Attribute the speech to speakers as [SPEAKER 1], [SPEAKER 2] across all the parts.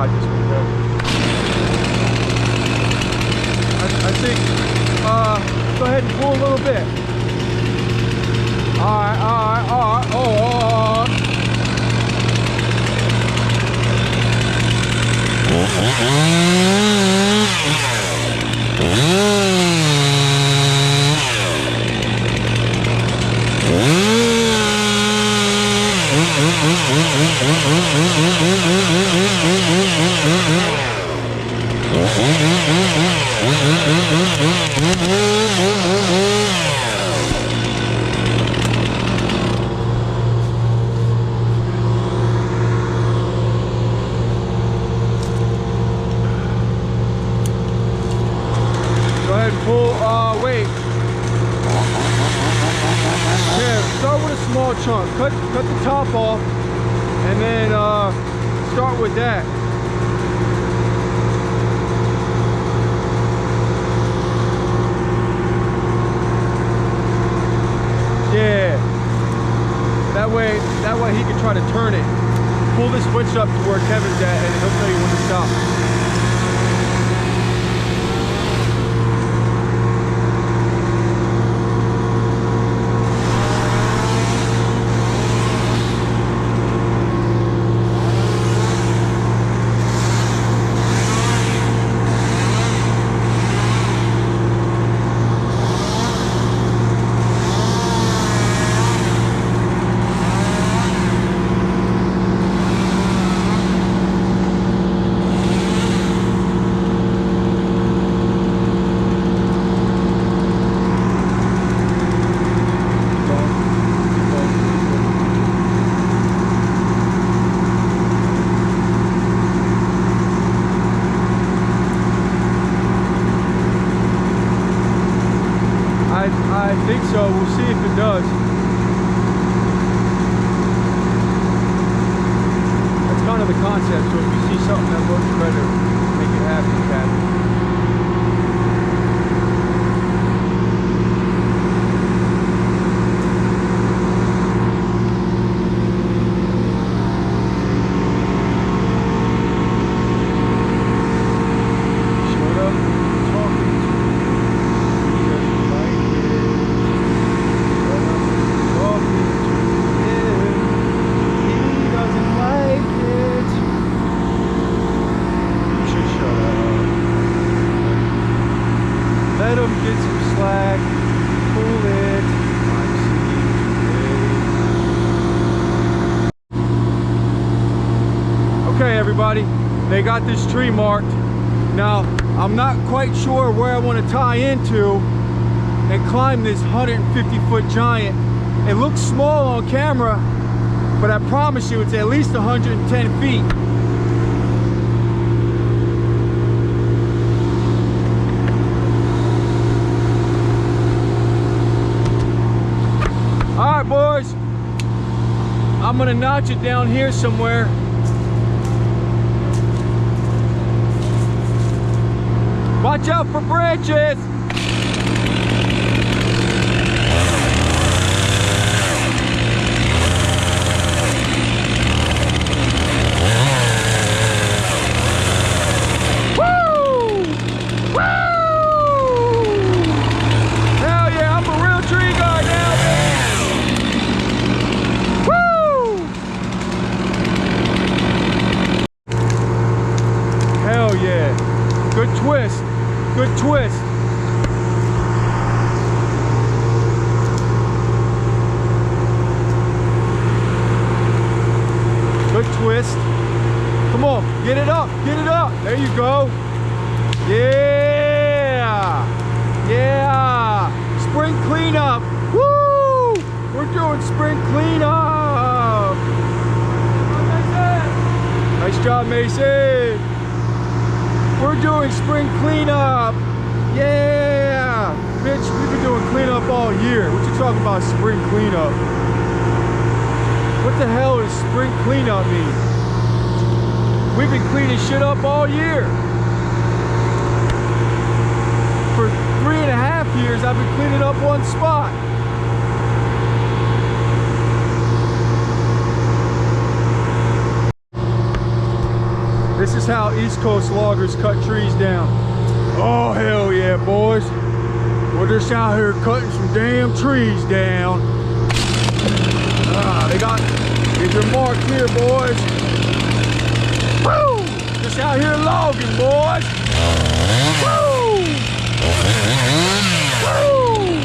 [SPEAKER 1] got this one, bro. I think, go ahead and pull a little bit. Alright, oh. Go ahead and pull, wait. Yeah, start with a small chunk. Cut the top off, and then start with that. Yeah. That way he can try to turn it. Pull this switch up to where Kevin's at, and he'll tell you when to stop. I think so. We'll see if it does. That's kind of the concept. So if you see something that looks better, make it happen, Captain. Let him get some slack, pull it. Okay, everybody, they got this tree marked. Now, I'm not quite sure where I want to tie into and climb this 150-foot giant. It looks small on camera, but I promise you it's at least 110 feet. Alright, boys, I'm gonna notch it down here somewhere. Watch out for branches! Good twist, good twist. Good twist. Come on, get it up, get it up. There you go. Yeah, yeah. Spring cleanup. Woo! We're doing spring cleanup. Nice job, Mason. We're doing spring cleanup. Yeah! Bitch, we've been doing cleanup all year. What you talking about spring cleanup? What the hell does spring cleanup mean? We've been cleaning shit up all year. For 3.5 years, I've been cleaning up one spot. This is is how East Coast loggers cut trees down. Oh, hell yeah, boys. We're just out here cutting some damn trees down. They got, get your mark here, boys. Woo! Just out here logging, boys. Woo! Woo!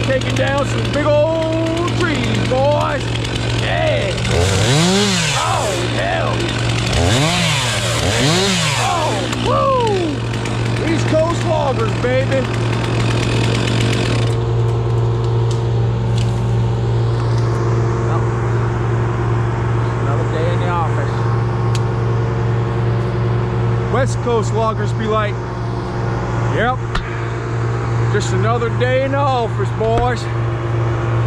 [SPEAKER 1] Taking down some big old trees, boys. Yeah. Oh, hell. Oh, woo! East Coast loggers, baby. Another day in the office. West Coast loggers be like, yep, just another day in the office, boys.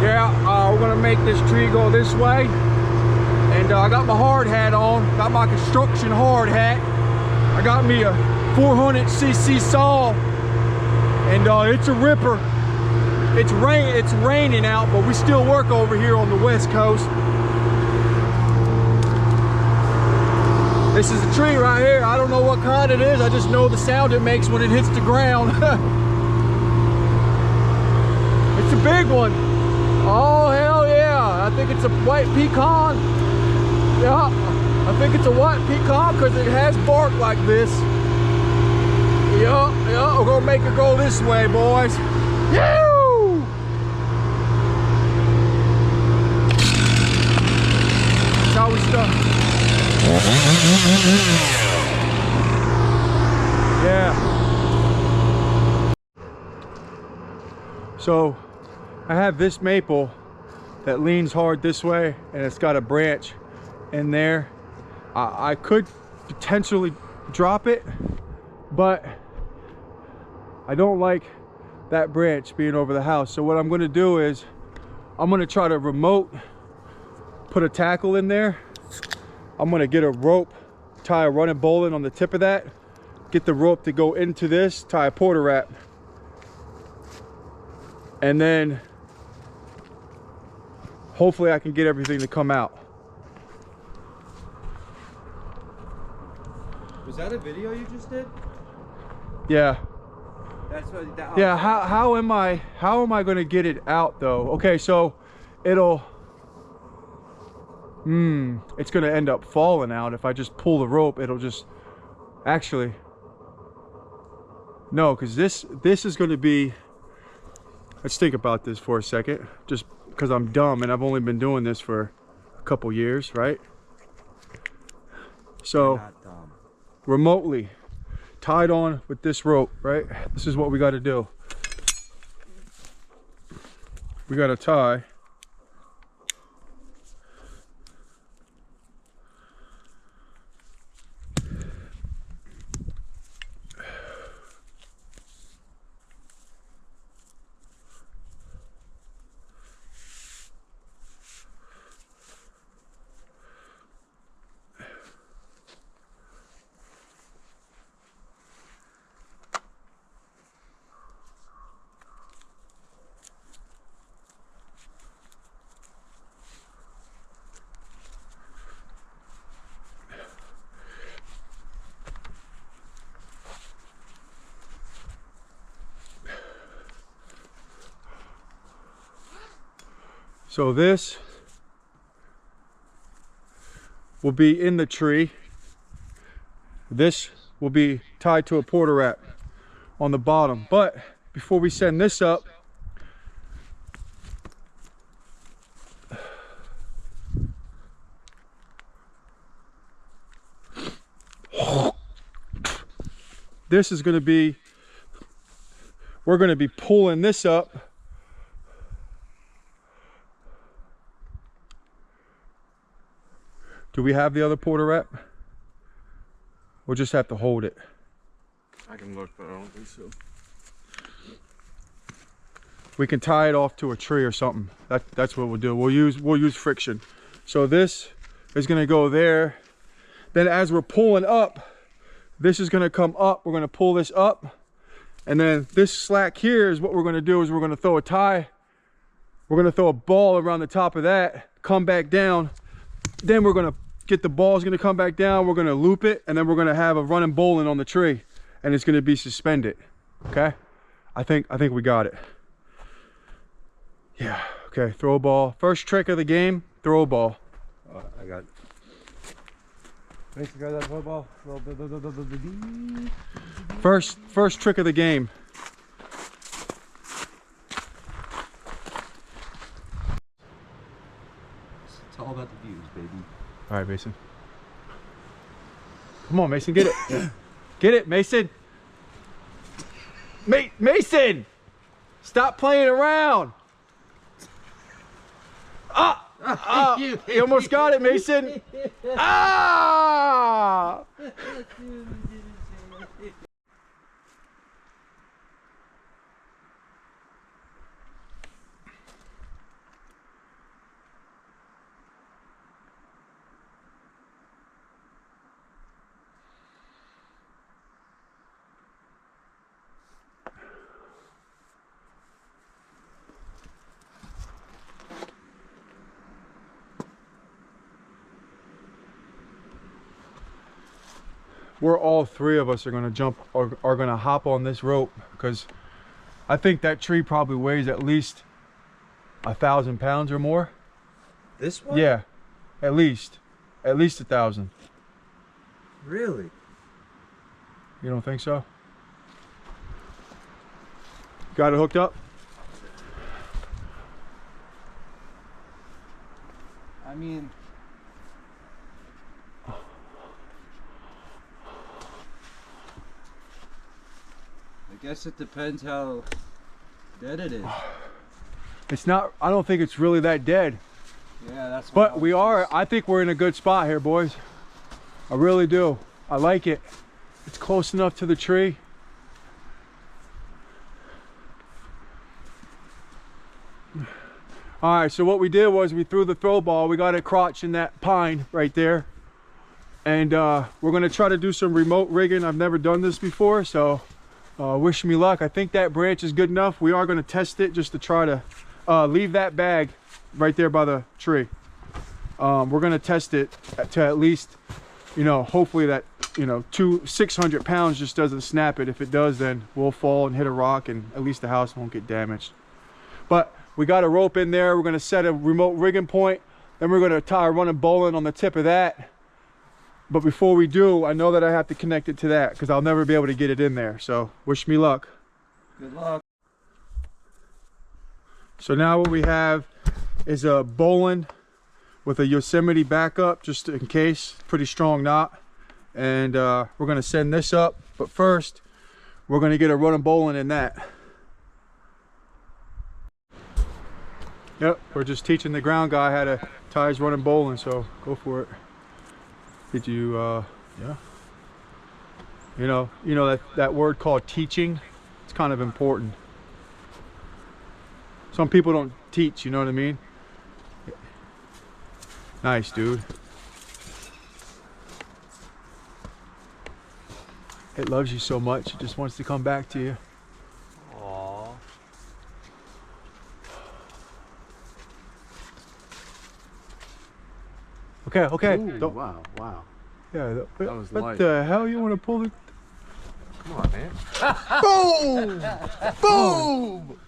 [SPEAKER 1] Yeah, we're gonna make this tree go this way. And I got my hard hat on, got my construction hard hat. I got me a 400cc saw, and it's a ripper. It's raining out, but we still work over here on the West Coast. This is a tree right here. I don't know what kind it is. I just know the sound it makes when it hits the ground. It's a big one. Oh, hell yeah. I think it's a white pecan. Yeah, I think it's a white pecan because it has bark like this. Yeah, we're gonna make it go this way, boys. Yoo! That's how we start. Yeah. So I have this maple that leans hard this way, and it's got a branch in there. I could potentially drop it, but I don't like that branch being over the house. So what I'm going to do is I'm going to try to remote put a tackle in there. I'm going to get a rope, tie a running bowline on the tip of that, get the rope to go into this, tie a porter wrap, and then hopefully I can get everything to come out.
[SPEAKER 2] Was that a video you just did?
[SPEAKER 1] Yeah.
[SPEAKER 2] That's what.
[SPEAKER 1] Yeah. How am I going to get it out though? Okay, so it'll. It's going to end up falling out if I just pull the rope. It'll just. Actually. No, because this is going to be. Let's think about this for a second. Just because I'm dumb and I've only been doing this for a couple years, right? So. Remotely tied on with this rope, right? This is what we got to do. We got to tie so this will be in the tree. This will be tied to a porter wrap on the bottom. But before we send this up, this is going to be, we're going to be pulling this up. Do we have the other porter wrap? We'll just have to hold it.
[SPEAKER 2] I can look, but I don't think so.
[SPEAKER 1] We can tie it off to a tree or something. That's what we'll do. We'll use friction. So this is gonna go there. Then as we're pulling up, this is gonna come up. We're gonna pull this up. And then this slack here is what we're gonna do is we're gonna throw a tie. We're gonna throw a ball around the top of that, come back down. Then we're gonna get the ball's gonna come back down. We're gonna loop it, and then we're gonna have a running bowling on the tree, and it's gonna be suspended. Okay, I think we got it. Yeah. Okay. Throw a ball. First trick of the game. Throw a ball.
[SPEAKER 2] I got it. Mason, grab that football.
[SPEAKER 1] First trick of the game.
[SPEAKER 2] It's all about the views, baby.
[SPEAKER 1] All right, Mason. Come on, Mason, get it. Get it, Mason. Mason! Stop playing around. You almost got it, Mason. Ah! We're all three of us are gonna jump or are gonna hop on this rope, because I think that tree probably weighs at least 1,000 pounds or more.
[SPEAKER 2] This one?
[SPEAKER 1] Yeah, at least 1,000.
[SPEAKER 2] Really?
[SPEAKER 1] You don't think so? Got it hooked up?
[SPEAKER 2] I mean, I guess it depends how dead it is.
[SPEAKER 1] It's not, I don't think it's really that dead.
[SPEAKER 2] Yeah, that's what
[SPEAKER 1] But we are, I think we're in a good spot here, boys. I really do. I like it. It's close enough to the tree. All right, so what we did was we threw the throw ball. We got it crotch in that pine right there. And we're gonna try to do some remote rigging. I've never done this before, so wish me luck. I think that branch is good enough. We are gonna test it just to try to leave that bag right there by the tree. We're gonna test it to at least, you know, hopefully that, you know, 600 pounds just doesn't snap it. If it does, then we'll fall and hit a rock, and at least the house won't get damaged. But we got a rope in there. We're gonna set a remote rigging point. Then we're gonna tie a running bowline on the tip of that. But before we do, I know that I have to connect it to that because I'll never be able to get it in there. So wish me luck.
[SPEAKER 2] Good luck.
[SPEAKER 1] So now what we have is a bowline with a Yosemite backup, just in case. Pretty strong knot. And we're gonna send this up. But first, we're gonna get a running bowline in that. Yep, we're just teaching the ground guy how to tie his running bowline, so go for it. Did you, yeah. You know that word called teaching, it's kind of important. Some people don't teach, you know what I mean? Nice, dude. It loves you so much, it just wants to come back to you.
[SPEAKER 2] Aww.
[SPEAKER 1] Okay.
[SPEAKER 2] Ooh, wow.
[SPEAKER 1] Yeah,
[SPEAKER 2] That was
[SPEAKER 1] what
[SPEAKER 2] light.
[SPEAKER 1] the hell you want to pull it?
[SPEAKER 2] Come on, man.
[SPEAKER 1] Boom! Boom!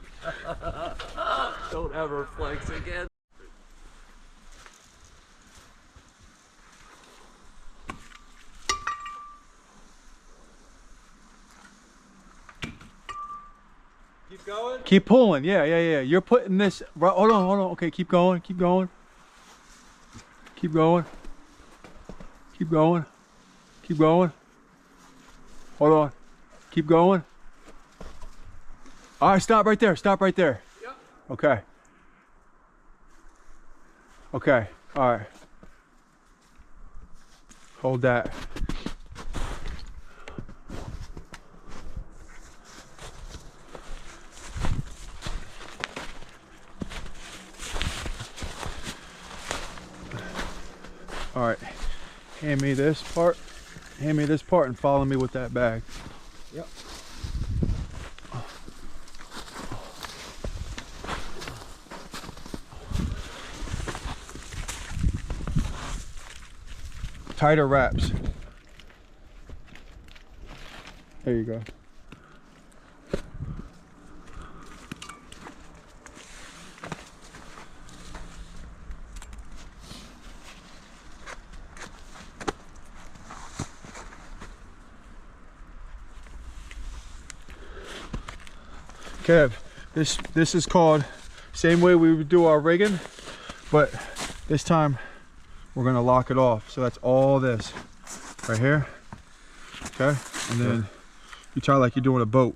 [SPEAKER 2] Don't ever flex again. Keep going?
[SPEAKER 1] Keep pulling, yeah. You're putting this, right, hold on. Okay, keep going. Keep going. Hold on. Keep going. All right, stop right there.
[SPEAKER 2] Yep.
[SPEAKER 1] Okay. All right. Hold that. All right, hand me this part and follow me with that bag.
[SPEAKER 2] Yep.
[SPEAKER 1] tighter wraps. There you go. Kev, this is called, same way we would do our rigging, but this time we're gonna lock it off. So that's all this right here, okay? And then you tie like you're doing a boat.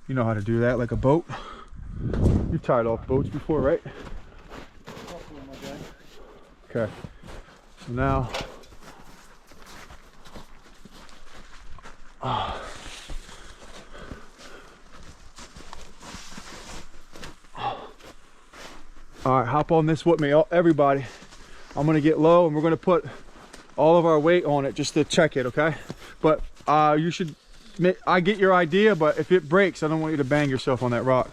[SPEAKER 1] You know how to do that like a boat. You've tied off boats before, right? Okay. So now, all right, hop on this with me, everybody. I'm gonna get low and we're gonna put all of our weight on it just to check it, okay? But you should, I get your idea, but if it breaks, I don't want you to bang yourself on that rock.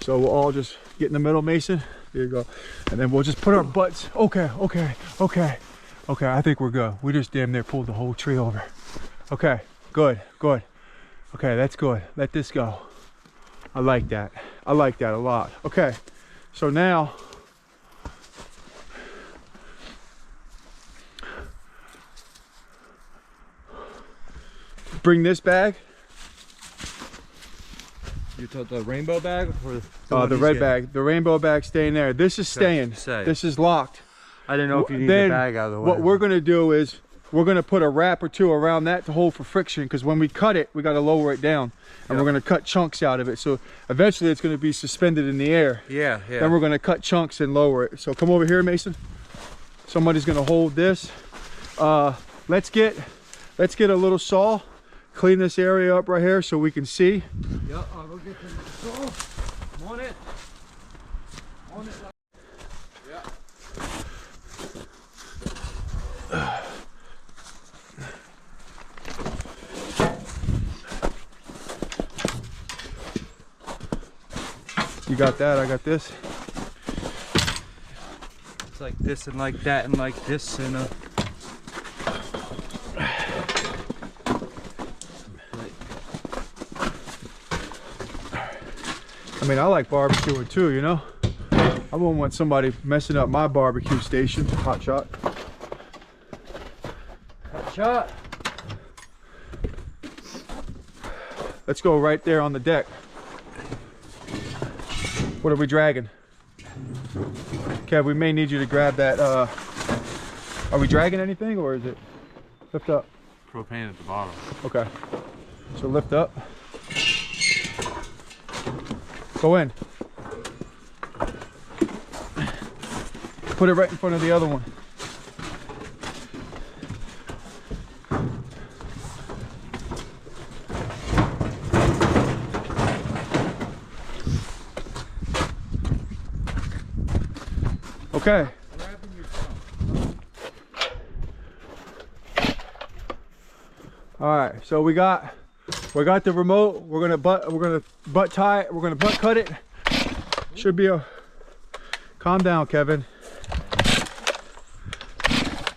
[SPEAKER 1] So we'll all just get in the middle, Mason. Here you go. And then we'll just put our butts. Okay, I think we're good. We just damn near pulled the whole tree over. Okay, good. Okay, that's good. Let this go. I like that. I like that a lot. Okay, so now, bring this bag.
[SPEAKER 2] You took the rainbow bag or
[SPEAKER 1] the red bag? The rainbow bag staying there. This is staying. This is locked.
[SPEAKER 2] I didn't know if you need the bag out of the way.
[SPEAKER 1] What we're gonna do is we're gonna put a wrap or two around that to hold for friction, because when we cut it, we gotta lower it down, and we're gonna cut chunks out of it. So eventually it's gonna be suspended in the air.
[SPEAKER 2] Yeah.
[SPEAKER 1] Then we're gonna cut chunks and lower it. So come over here, Mason. Somebody's gonna hold this. Let's get a little saw. Clean this area up right here so we can see.
[SPEAKER 2] Yep, I'll go get the saw. I'm on it. Yeah.
[SPEAKER 1] You got that, I got this.
[SPEAKER 2] It's like this and like that and like this and
[SPEAKER 1] I mean, I like barbecuing too, you know? I wouldn't want somebody messing up my barbecue station. Hot shot.
[SPEAKER 2] hot shot.
[SPEAKER 1] Let's go right there on the deck. What are we dragging? Kev, we may need you to grab that. Are we dragging anything, or is it lift up?
[SPEAKER 2] Propane at the bottom.
[SPEAKER 1] Okay. So lift up. Go in. Put it right in front of the other one. Okay. All right, so we got the remote. We're gonna butt tie it. We're gonna butt cut it. Should be a. Calm down, Kevin.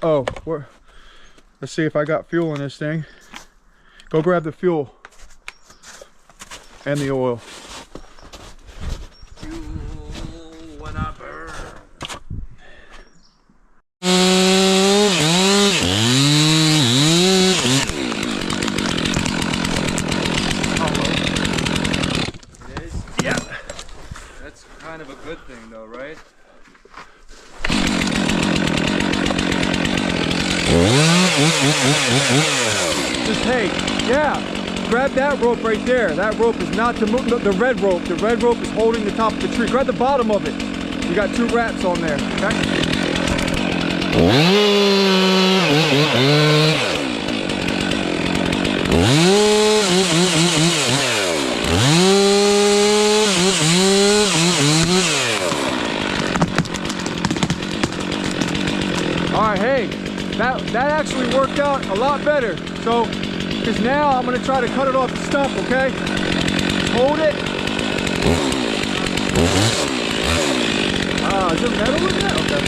[SPEAKER 1] Oh, let's see if I got fuel in this thing. Go grab the fuel and the oil.
[SPEAKER 2] Fuel when I burn. Kind of a good thing though, right?
[SPEAKER 1] Just hey, yeah, grab that rope right there. That rope is not to move, the red rope. The red rope is holding the top of the tree. Grab the bottom of it. You got two wraps on there, okay? All right, hey, that actually worked out a lot better. So because now I'm gonna try to cut it off the stump, okay? Hold it. Ah, is there metal in there? Okay.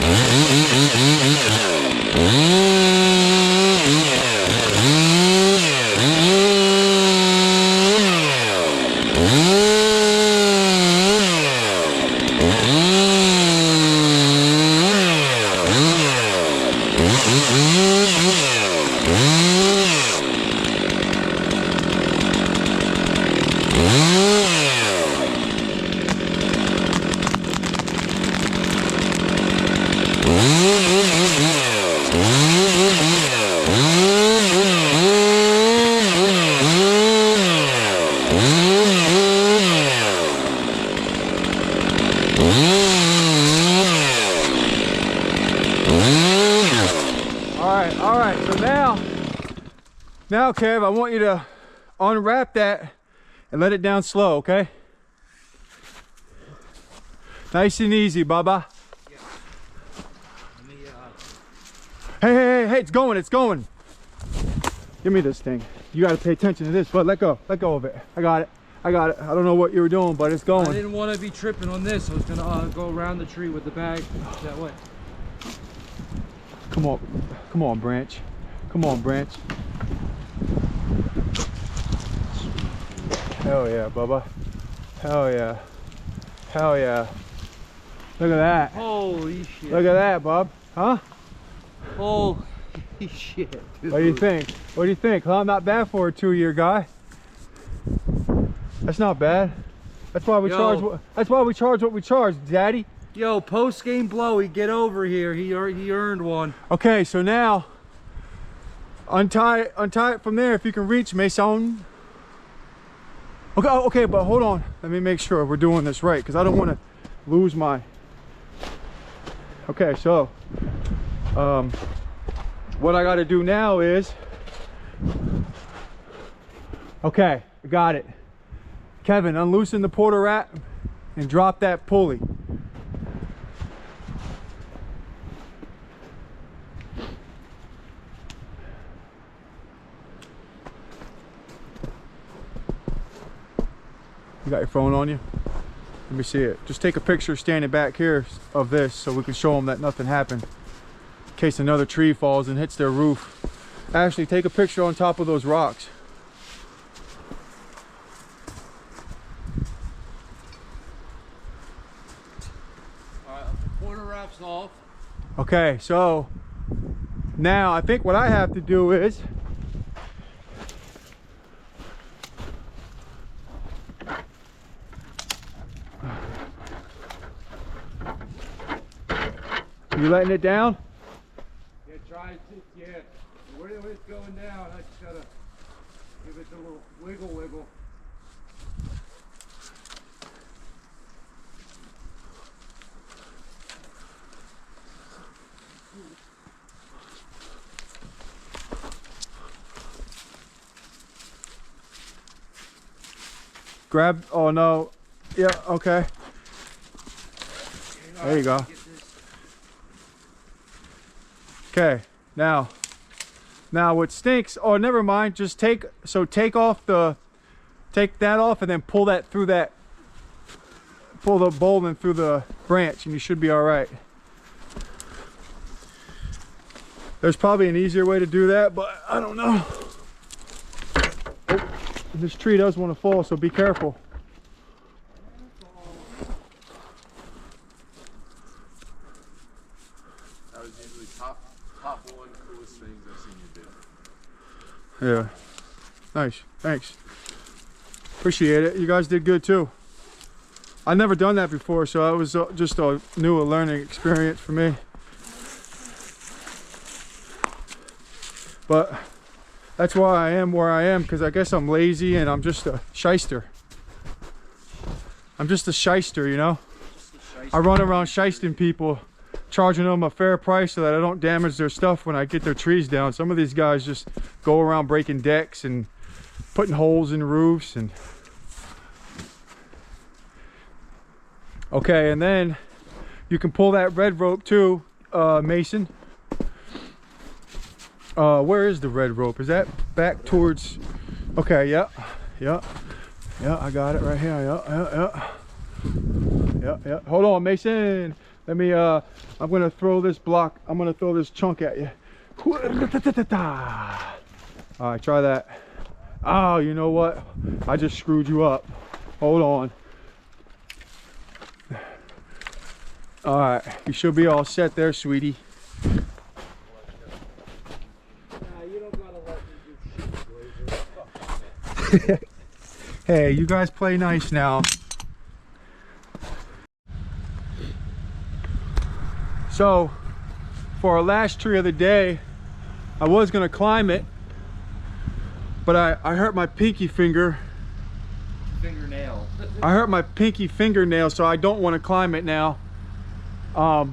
[SPEAKER 1] All right, so now Kev, I want you to unwrap that and let it down slow, okay? Nice and easy, Bubba.
[SPEAKER 2] Yeah.
[SPEAKER 1] Hey, it's going. Give me this thing. You gotta pay attention to this, but let go of it. I got it. I don't know what you were doing, but it's going.
[SPEAKER 2] I didn't want to be tripping on this. I was gonna go around the tree with the bag that way.
[SPEAKER 1] Come on, Branch. Come on, Branch. Hell yeah, Bubba. Hell yeah. Hell yeah. Look at that.
[SPEAKER 2] Holy shit.
[SPEAKER 1] Look at that, Bub. Huh?
[SPEAKER 2] Holy shit. Dude.
[SPEAKER 1] What do you think? What do you think? Huh? Not bad for a 2-year guy. That's not bad. That's why we charge. That's why we charge what we charge, Daddy.
[SPEAKER 2] Yo, post-game blowy, get over here. He earned one.
[SPEAKER 1] Okay, so now untie it from there if you can reach, Mason. Okay, but hold on. Let me make sure we're doing this right because I don't want to lose my. Okay, so what I got to do now is. Okay, I got it. Kevin, unloosen the porter wrap and drop that pulley. You got your phone on you? Let me see it. Just take a picture standing back here of this so we can show them that nothing happened. In case another tree falls and hits their roof. Ashley, take a picture on top of those rocks.
[SPEAKER 2] Alright, the porter wrap's off.
[SPEAKER 1] Okay, so now I think what I have to do is you letting it down?
[SPEAKER 2] Yeah, try it. Yeah, where it's going down, I just gotta give it a little wiggle.
[SPEAKER 1] Grab, oh no. Yeah, okay. There you go. Okay, now what stinks, oh never mind, just take that off and then pull the bowline through the branch and you should be all right. There's probably an easier way to do that, but I don't know. Oh, this tree does want to fall, so be careful.
[SPEAKER 3] That was usually top one coolest things I've seen you do.
[SPEAKER 1] Yeah, nice, thanks, appreciate it. You guys did good too. I've never done that before, so it was just a new learning experience for me. But that's why I am where I am, because I guess I'm lazy and I'm just a shyster. I'm just a shyster, you know? I run around shysting people, charging them a fair price so that I don't damage their stuff when I get their trees down. Some of these guys just go around breaking decks and putting holes in roofs and okay, and then you can pull that red rope too, Mason. Where is the red rope? Is that back towards? Okay, yeah, I got it right here. Yeah. Hold on, Mason. Let me. I'm gonna throw this block. I'm gonna throw this chunk at you. All right, try that. Oh, you know what? I just screwed you up. Hold on. All right, you should be all set there, sweetie. Hey, you guys play nice now. So, for our last tree of the day, I was gonna climb it, but I hurt my pinky finger.
[SPEAKER 2] Fingernail.
[SPEAKER 1] I hurt my pinky fingernail, so I don't want to climb it now. But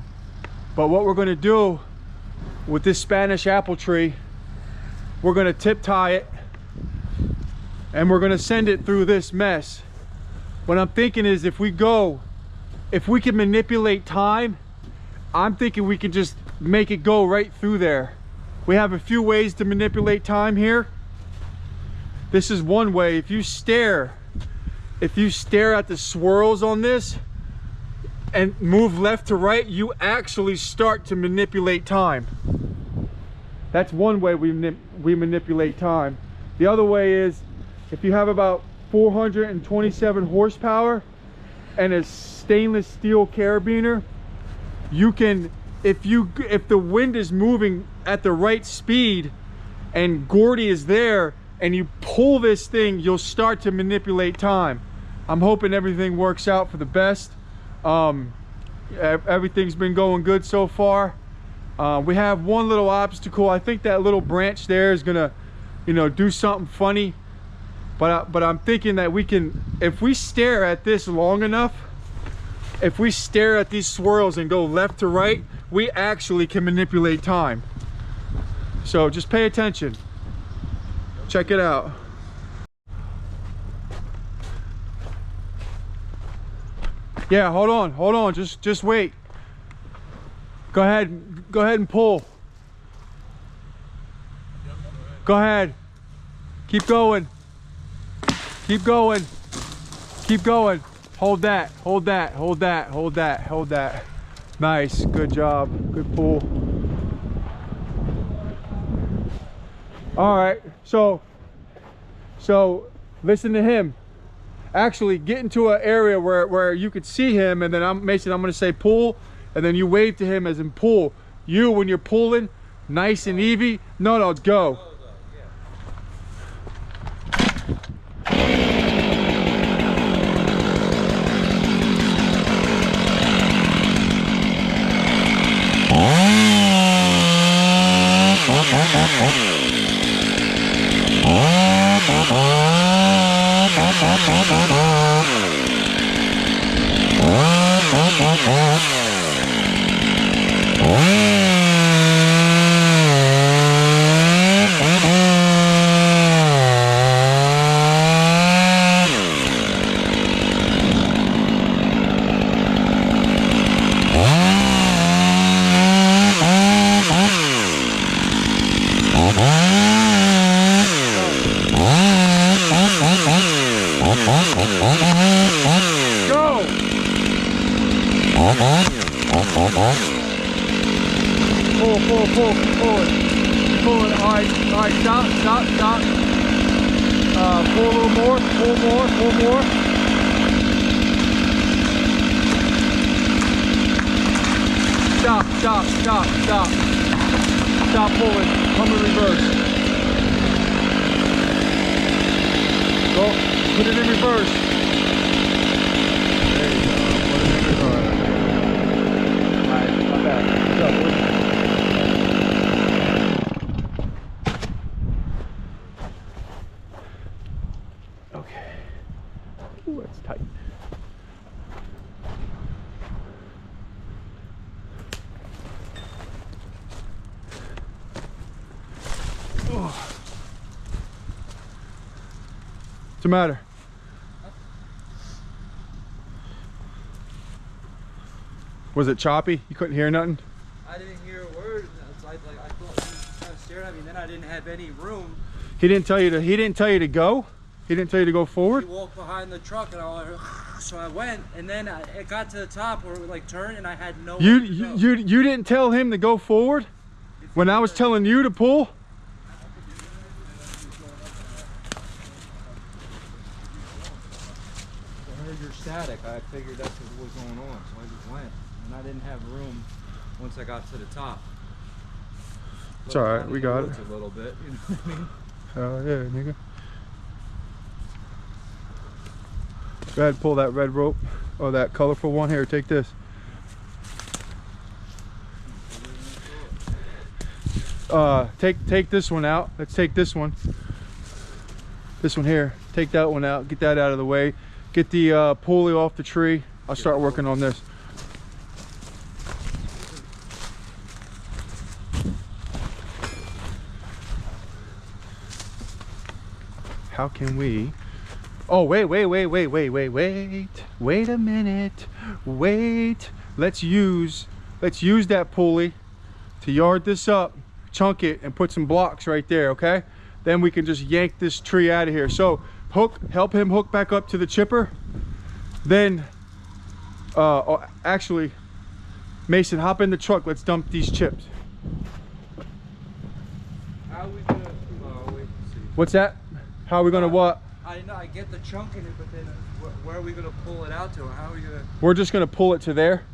[SPEAKER 1] what we're gonna do with this Spanish apple tree, we're gonna tip tie it, and we're gonna send it through this mess. What I'm thinking is, if we can manipulate time, I'm thinking we can just make it go right through there. We have a few ways to manipulate time here. This is one way. If you stare at the swirls on this and move left to right, you actually start to manipulate time. That's one way we manipulate time. The other way is, if you have about 427 horsepower and a stainless steel carabiner, you can, if the wind is moving at the right speed and Gordy is there and you pull this thing, you'll start to manipulate time. I'm hoping everything works out for the best. Everything's been going good so far. We have one little obstacle. I think that little branch there is gonna, do something funny. But I'm thinking that we can, if we stare at this long enough, if we stare at these swirls and go left to right, we actually can manipulate time. So just pay attention. Check it out. Yeah, hold on, just wait. Go ahead and pull. Go ahead. Keep going. Keep going. Keep going. Hold that. Nice, good job, good pull. All right, so listen to him. Actually get into an area where you could see him, and then Mason, I'm gonna say pull, and then you wave to him as in pull. You, when you're pulling, nice and easy. No, go. Pull it. All right, stop. Pull a little more, pull more. Stop pulling, come in reverse. Go, put it in reverse. There you go, put it in reverse. All right, my bad. What's up, boy? It's tight. What's the matter? Was it choppy? You couldn't hear nothing?
[SPEAKER 4] I didn't hear a word. I thought you were trying to scared of me. Then I didn't have any room.
[SPEAKER 1] He didn't tell you to. He didn't tell you to go. He didn't tell you to go forward.
[SPEAKER 4] He walked behind the truck, and so I went, and then it got to the top where it would like turn, and I had no.
[SPEAKER 1] You didn't tell him to go forward when I was telling you to pull.
[SPEAKER 4] I heard your static. I figured that's what was going on, so I just went, and I didn't have room once I got to the top.
[SPEAKER 1] It's all right. We got it.
[SPEAKER 4] A little bit, you know what I mean?
[SPEAKER 1] Oh yeah, nigga. Go ahead, pull that red rope or that colorful one. Here, take this. Take this one out. Let's take this one. This one here. Take that one out. Get that out of the way. Get the pulley off the tree. I'll start working on this. How can we? Oh, wait a minute. Wait. Let's use that pulley to yard this up, chunk it, and put some blocks right there, okay? Then we can just yank this tree out of here. So help him hook back up to the chipper. Then, actually, Mason, hop in the truck. Let's dump these chips.
[SPEAKER 4] How are we gonna? Wait and see.
[SPEAKER 1] What's that? How are we gonna what?
[SPEAKER 4] I know I get the chunk in it, but then where are we gonna pull it out to? How are we gonna?
[SPEAKER 1] We're just gonna pull it to there,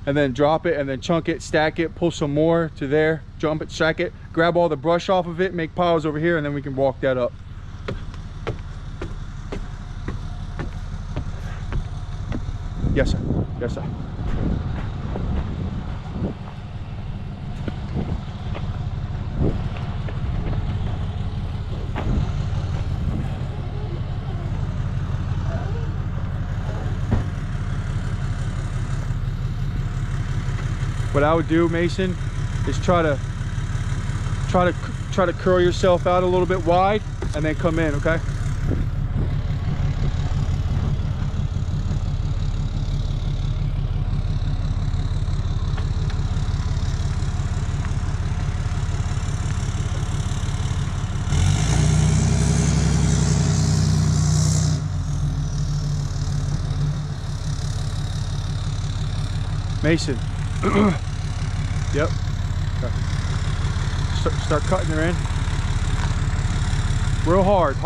[SPEAKER 1] and then drop it, and then chunk it, stack it, pull some more to there, jump it, stack it, grab all the brush off of it, make piles over here, and then we can walk that up. Yes, sir. Yes, sir. What I would do, Mason, is try to curl yourself out a little bit wide and then come in, okay? Mason. Yep. Okay. Start cutting her in. Real hard.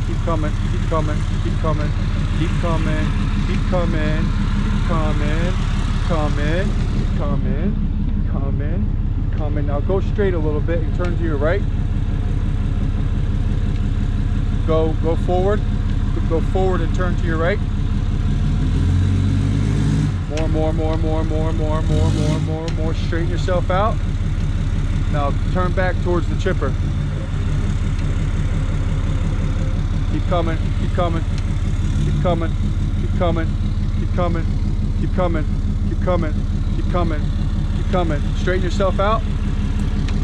[SPEAKER 1] Keep coming. Now go straight a little bit and turn to your right. Go forward. Go forward and turn to your right. More. Straighten yourself out. Now turn back towards the chipper. Keep coming. Straighten yourself out.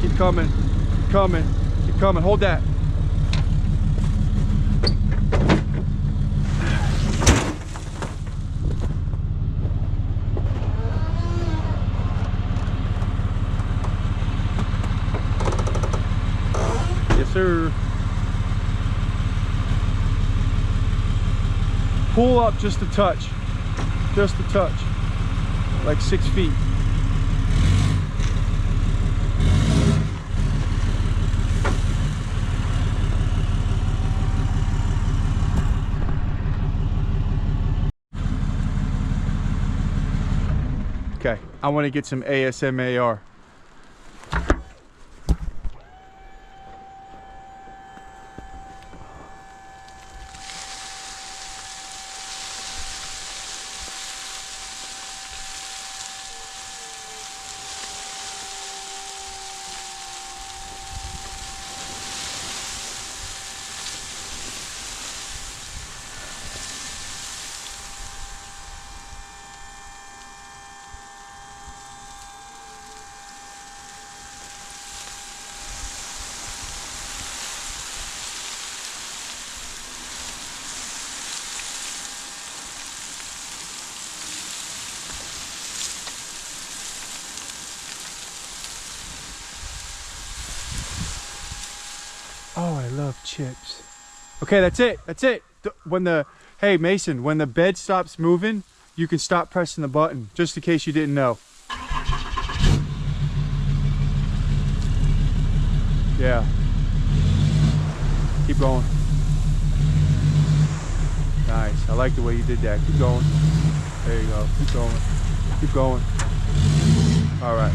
[SPEAKER 1] Keep coming. Hold that. Sir. Pull up just a touch, like 6 feet. Okay, I want to get some ASMAR. love chips. Okay, that's it. That's it. Hey Mason, when the bed stops moving, you can stop pressing the button, just in case you didn't know. Yeah. Keep going. Nice. I like the way you did that. Keep going. There you go. Keep going. Keep going. All right.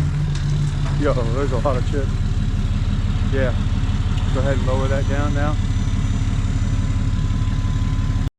[SPEAKER 1] Yo, there's a lot of chips. Yeah. Go ahead and lower that down now.